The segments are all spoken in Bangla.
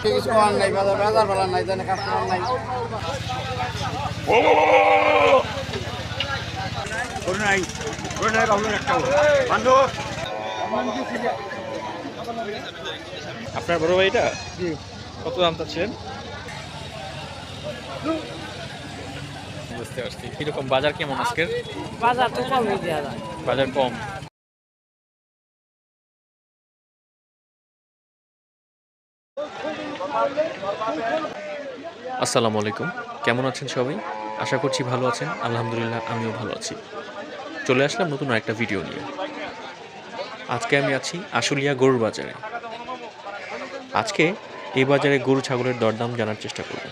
কিছু করার নাই, বাজার ভালো নাই, জানে কাস্টমার নাই। আপনার বড় ভাইটা কত দাম চাচ্ছেন? বুঝতে পারছি। কিরকম বাজার কেমন আজকের? বাজার তো কমই দেওয়া যায়। বাজার কম। আসসালামু আলাইকুম, কেমন আছেন সবাই? আশা করছি ভালো আছেন। আলহামদুলিল্লাহ আমিও ভালো আছি। চলে আসলাম নতুন একটা ভিডিও নিয়ে। আজকে আমি আছি আশুলিয়া গরুর বাজারে। আজকে এই বাজারে গরু ছাগলের দরদাম জানার চেষ্টা করব।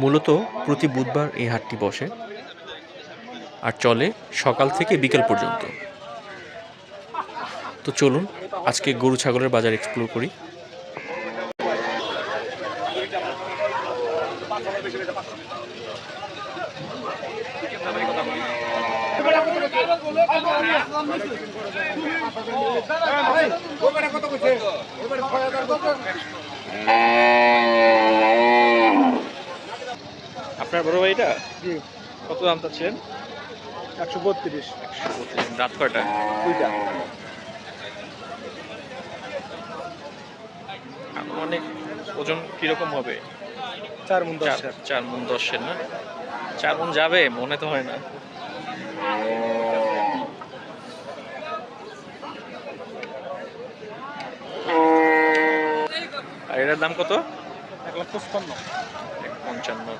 মূলত প্রতি বুধবার এই হাটটি বসে আর চলে সকাল থেকে বিকেল পর্যন্ত। তো চলুন আজকে গরু ছাগলের বাজার এক্সপ্লোর করি। আপনার বড় ভাইটা কত দাম চাচ্ছেন? 132। রাত কয়টা? 2টা। অনেক ওজন কিরকম হবে? 4 মণ 10। 4 মণ 10 না? 4 মণ যাবে মনে তো হয় না। আর এটার দাম কত? 155। 155।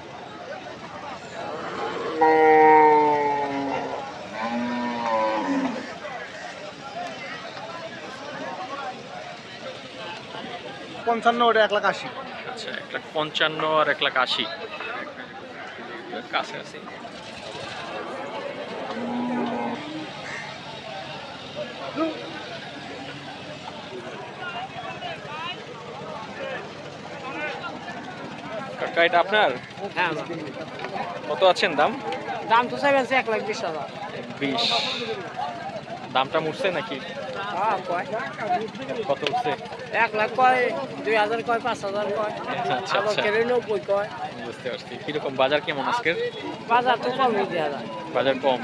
ওটা 180। আচ্ছা, 155 আর 180 কাছাকাছি। কাকা এটা আপনার? হ্যাঁ, কত আছেন দাম? দাম তো চাইবেন 1,20,000। 20। দামটা মুড়ছে নাকি? হ্যাঁ, কয় কত উঠছে? 1 লাখ কয়, 2,000 কয়, 5,000 কয়, আচ্ছা আবার আচ্ছা, কেউ 90 কয়। বুঝতে পারছি। কিরকম বাজার কেমন আজকের? বাজার তো কমই দেওয়া যায়। বাজার কম।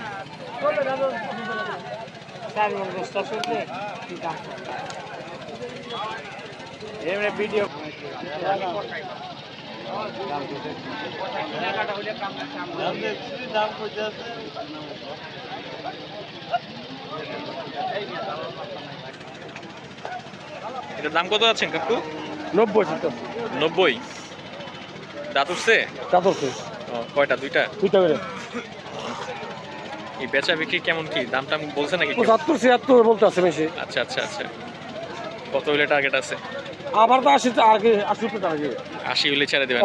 4 মণ বস্তা শুনলে কি দাম? এমনি ভিডিও এটার দাম কত আছেন কাকু? 90। 90। দাঁত উঠছে? কয়টা? 2টা? 2টা করে। এই বেচা বিক্রি কেমন, কি দামটা বলছে নাকি? 75 76 বলতে আছে বেশি। আচ্ছা আচ্ছা আচ্ছা। কত হইলে টার্গেট আছে? আবার তো 80 আগে 80 টাকা আগে। 80 হইলে ছেড়ে দেবেন?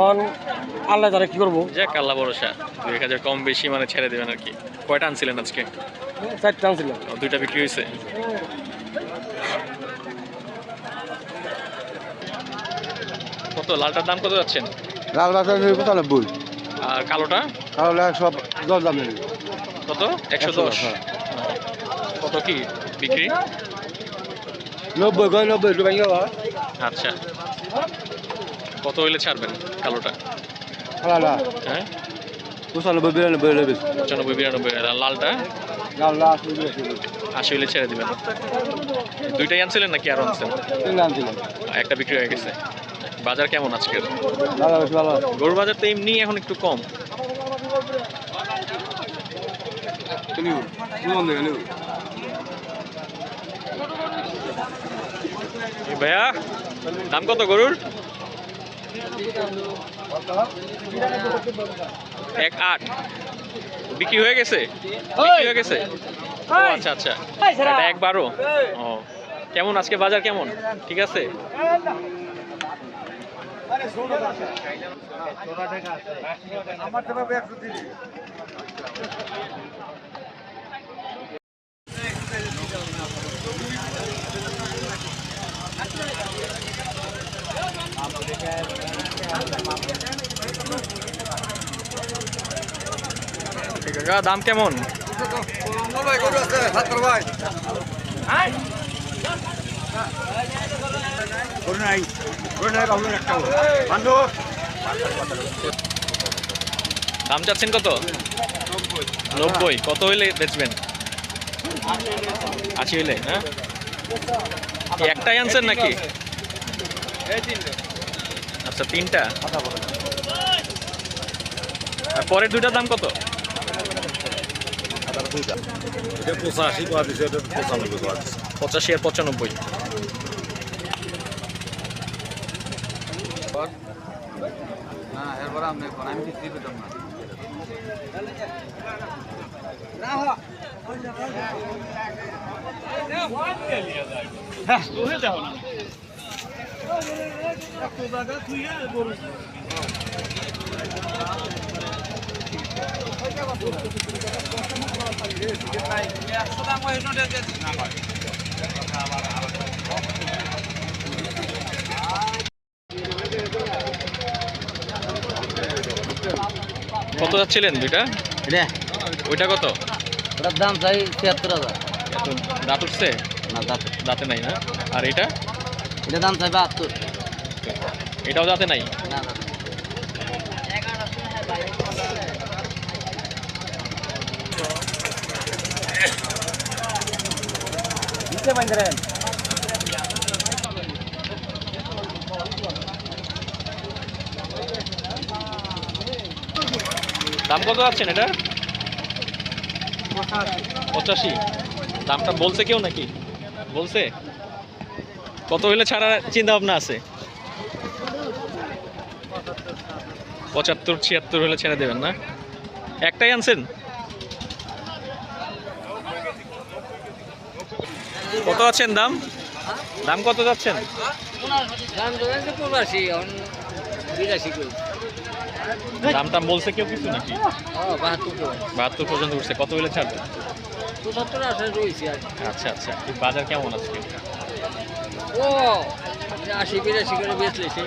আল্লাহ জানে কি করব। যাক, আল্লাহ ভরসা। 2,000 কম বেশি মানে ছেড়ে দেবেন আর কি। কয়টা আনছিলেন আজকে? 4টা ছিল। 2টা বিক্রি হয়েছে। কত লালটার দাম কত যাচ্ছেন? লাল বাজার 95। আর কালোটা? কালো 110 দাম নেই। কত? 110। কত কি বিক্রি? 90 কয় 90 একটু ভাঙা বা। আচ্ছা, কত হইলে ছাড়বেন কালোটা? আলাদা। হ্যাঁ, 95 92 নেবে। 95 92। আর লালটা? লাল 80 হইলে ছেড়ে দিবেন। 2টাই আনছিলেন নাকি আরো আনছেন? 3 দাম ছিল। একটা বিক্রি হয়ে গেছে। বাজার কেমন আজকের? ভালো ভালো। গরুর বাজার তো এমনি এখন একটু কম। ভাইয়া দাম কত গরুর? 1.8 বিক্রি হয়ে গেছে? বিক্রি হয়ে গেছে? ও আচ্ছা আচ্ছা, এটা 1.12। ও, কেমন আজকে বাজার কেমন? ঠিক আছে? কাকা দাম কেমন? দাম চাচ্ছেন কত? 90। কত হইলে বেচবেন? 80 হইলে না? একটাই আনছেন নাকি? আচ্ছা, 3টা। আর পরের 2টার দাম কত? 85 দিছে, 95 85 আর 95। না এরপর আমি বিক্রি করতাম না। কত যাচ্ছিলেন 2টা? ওইটা কত? ওটার দাম চাই ৭৬,০০০। এত দাঁত উঠছে? না দাঁতে দাঁতে নাই না? আর এটা? এটা দাম চাই ৭২। এটাও দাঁতে নাই? না দাম কত যাচ্ছেন এটা? 85। দামটা বলছে কেউ নাকি? বলছে? কত হইলে ছাড়া চিন্তা ভাবনা আছে? 75-76 হলে ছেড়ে দেবেন না? একটাই আনছেন? কত আছেন দাম? দাম কত যাচ্ছেন? দাম তো ৮৫, ৮২ করে। দামটা বলছে কেউ কিছু নাকি? ৭২ করে। 72 পর্যন্ত উঠছে। কত হইলে ছাড়বে? ৭৫ আশা রয়েছে আর আচ্ছা আচ্ছা, বাজার কেমন আছে? ও ৮০-৮২ করে বেচলে সে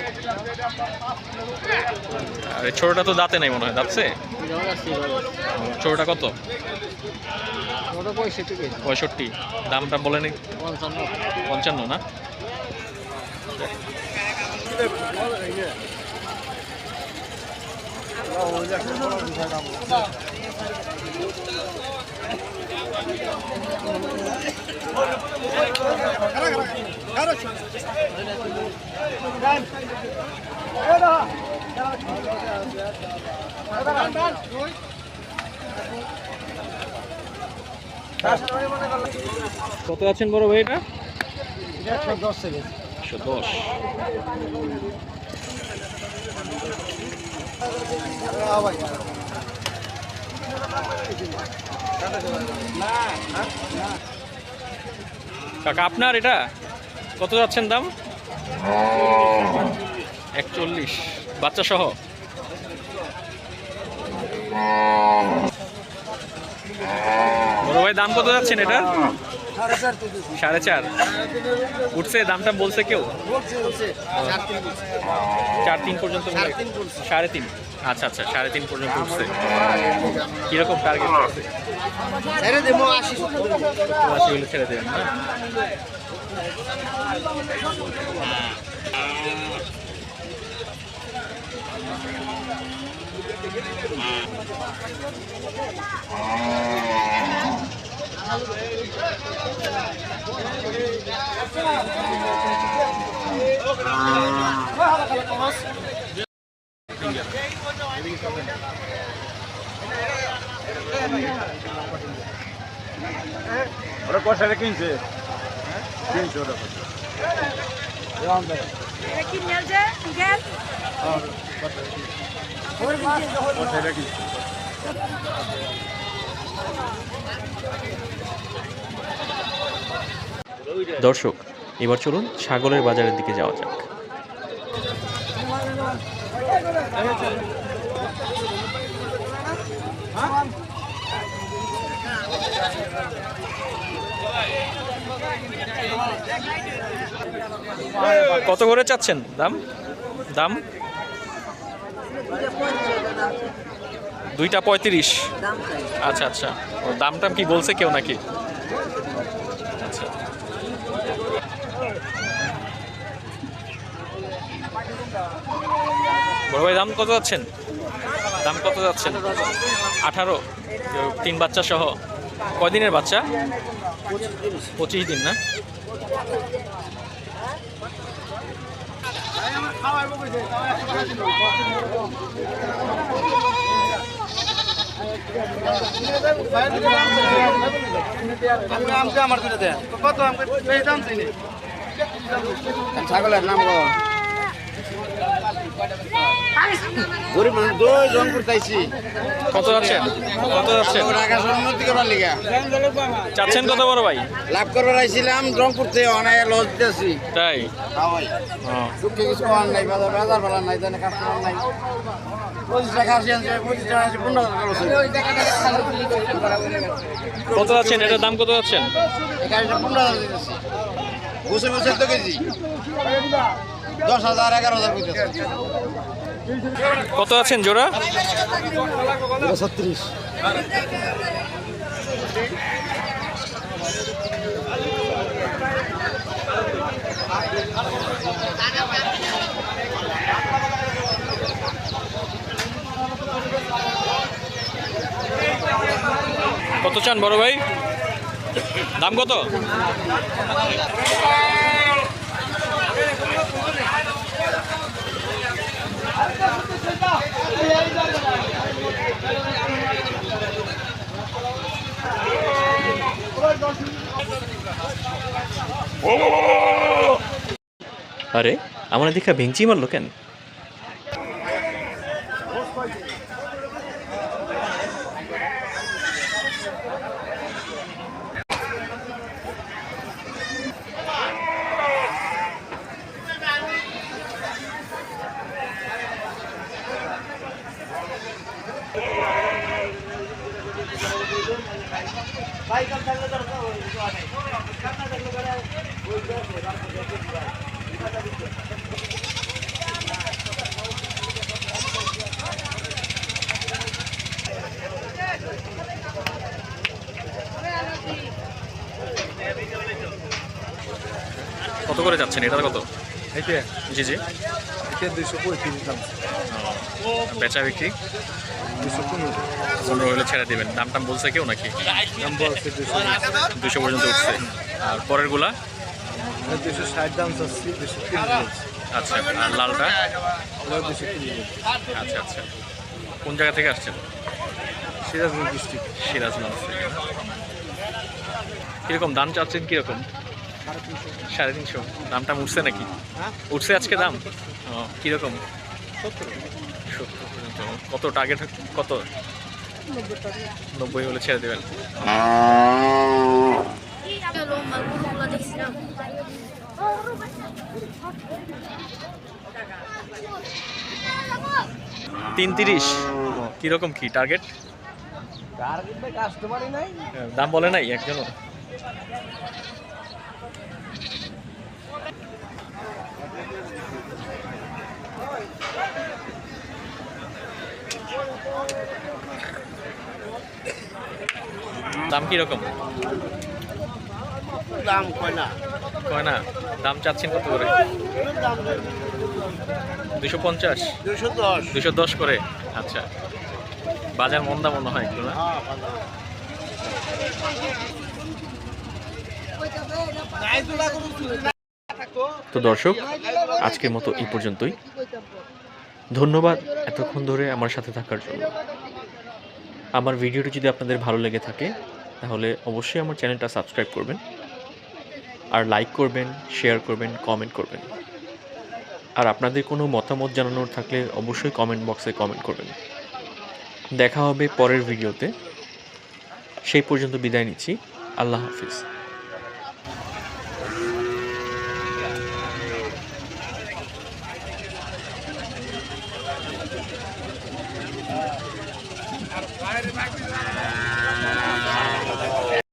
আর এই ছোটটা তো দাঁতে নাই মনে হয়, দাঁতছে? ছোটটা কত? ওটা ৬৫ করে। 65। দামটা বলেন ৫৫। 55 না? কত আছেন বড় ভাই এটা? ১১০ থেকে। 110। কাকা আপনার এটা কত যাচ্ছেন দাম? 41। বাচ্চা সহ? বড় ভাই দাম কত যাচ্ছেন এটা? 4.5। উঠছে? দামটা বলছে কেউ? 4.3 পর্যন্ত? 3.5। আচ্ছা আচ্ছা, 3.5 পর্যন্ত উঠছে। কিরকম টার্গেট আছে? 80 হলে ছেড়ে দেবেন না? ওরা কষাটা কিনছে ওটা কষাটা কিনছে। দর্শক, এবার চলুন ছাগলের বাজারের দিকে যাওয়া যাক। কত করে চাচ্ছেন দাম? দাম 2টা 35। আচ্ছা আচ্ছা, দামটা কি বলছে কেউ নাকি? আচ্ছা। বড় ভাই দাম কত যাচ্ছেন? দাম কত যাচ্ছেন? 18, 3 বাচ্চা সহ। কয়দিনের বাচ্চা? 25 দিন না? ছাগলের নাম গরিব মানুষ 2 জন করতেছি। কত যাচ্ছেন? কত যাচ্ছেন? উন্নতি করবার লিগা চাচ্ছেন কত বড় ভাই? লাভ করবার আইছিলাম রংপুর থেকে অনেক লস দিতেছি। তাই? হ্যাঁ সুখে কিছু পাওয়ার নাই, বাজার বাজার ভালো নাই, জানে কাস্টমার নাই। 25 টাকা আসি আনছে, 25 টাকা আসি 15 টাকা কত যাচ্ছেন? এটার দাম কত যাচ্ছেন? এখানে 15 টাকা দিতেছি। বসে বসে তো কেজি 10,000 11,000 কইতেছে। কত আছেন জোড়া? 36। কত চান বড় ভাই? দাম কত? আরে আমার দেখা ভেঙচি মারলো কেন? কত করে যাচ্ছেন? এটা কত? এটা জি জি। এটা 235 দাম। বেচা বিক্রি 215 15 হলে ছেড়ে দেবেন। দাম টাম বলছে কেউ নাকি? দাম বলছে 200 পর্যন্ত উঠছে। আর পরের গুলা? 260 দাম চাচ্ছি, 230। আচ্ছা, আর লালটা? 230। আচ্ছা আচ্ছা। কোন জায়গা থেকে আসছেন? সিরাজগঞ্জ ডিস্ট্রিক্ট। সিরাজগঞ্জ থেকে। কিরকম দাম চাচ্ছেন? কিরকম? 350। দামটা উঠছে নাকি? উঠছে আজকে দাম? ও কিরকম? 70 পর্যন্ত। কত টার্গেট? কত? 90 হলে ছেড়ে দেবেন। $330। কিরকম কি টার্গেট? কাস্টমারই নাই। দাম বলে নাই একজনও? দাম কিরকম? দাম কয় না। কয় না? দাম চাচ্ছেন কত করে? 250? 210 করে। আচ্ছা, বাজার মন্দা মনে হয় একটু না? তো দর্শক, আজকের মতো এই পর্যন্তই। ধন্যবাদ এতক্ষণ ধরে আমার সাথে থাকার জন্য। আমার ভিডিওটি যদি আপনাদের ভালো লেগে থাকে তাহলে অবশ্যই আমার চ্যানেলটা সাবস্ক্রাইব করবেন, আর লাইক করবেন, শেয়ার করবেন, কমেন্ট করবেন। আর আপনাদের কোনো মতামত জানানোর থাকলে অবশ্যই কমেন্ট বক্সে কমেন্ট করবেন। দেখা হবে পরের ভিডিওতে। সেই পর্যন্ত বিদায় নিচ্ছি। আল্লাহ হাফিজ।